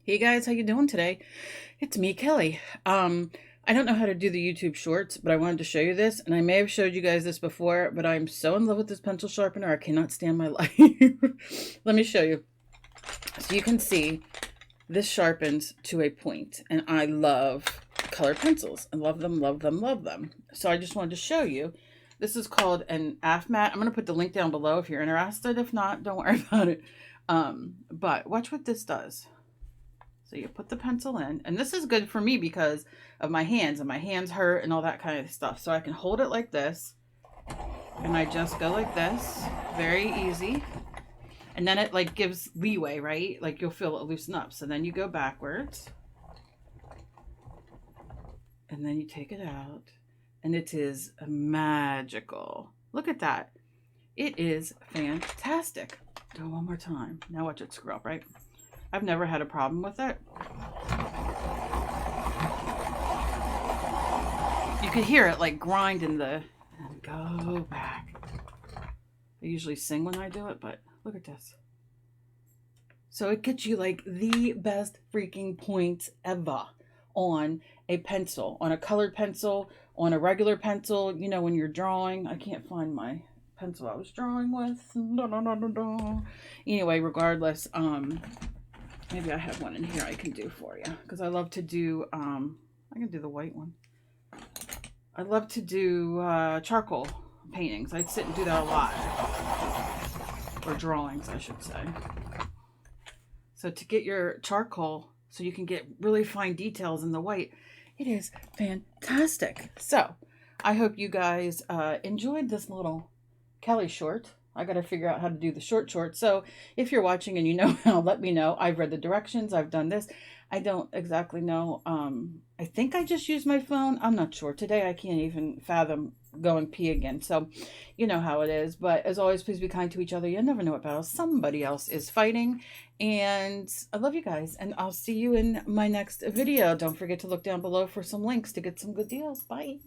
Hey guys, how you doing today? It's me, Kelly. I don't know how to do the YouTube shorts, but I wanted to show you this, and I may have showed you guys this before, but I'm so in love with this pencil sharpener, I cannot stand my life. Let me show you. So you can see this sharpens to a point, and I love colored pencils. I love them, love them, love them. So I just wanted to show you. This is called an afmat. I'm going to put the link down below if you're interested. If not, don't worry about it. But watch what this does. So you put the pencil in, and this is good for me because of my hands, and my hands hurt and all that kind of stuff. So I can hold it like this, and I just go like this, very easy. And then it like gives leeway, right? Like you'll feel it loosen up. So then you go backwards, and then you take it out, and it is magical. Look at that. It is fantastic. Do it one more time. Now watch it screw up, right? I've never had a problem with it. You could hear it like grind in the, and go back. I usually sing when I do it, but look at this. So it gets you like the best freaking points ever on a pencil, on a colored pencil, on a regular pencil. You know, when you're drawing, I can't find my pencil I was drawing with. Anyway, regardless, maybe I have one in here I can do for you, because I love to do, I can do the white one. I love to do charcoal paintings. I sit and do that a lot. Or drawings, I should say. So to get your charcoal, so you can get really fine details in the white, it is fantastic. So I hope you guys enjoyed this little Kelly short. I got to figure out how to do the short. So if you're watching and you know how, let me know. I've read the directions. I've done this. I don't exactly know. I think I just used my phone. I'm not sure. Today I can't even fathom going pee again. So you know how it is. But as always, please be kind to each other. You never know what battle somebody else is fighting. And I love you guys. And I'll see you in my next video. Don't forget to look down below for some links to get some good deals. Bye.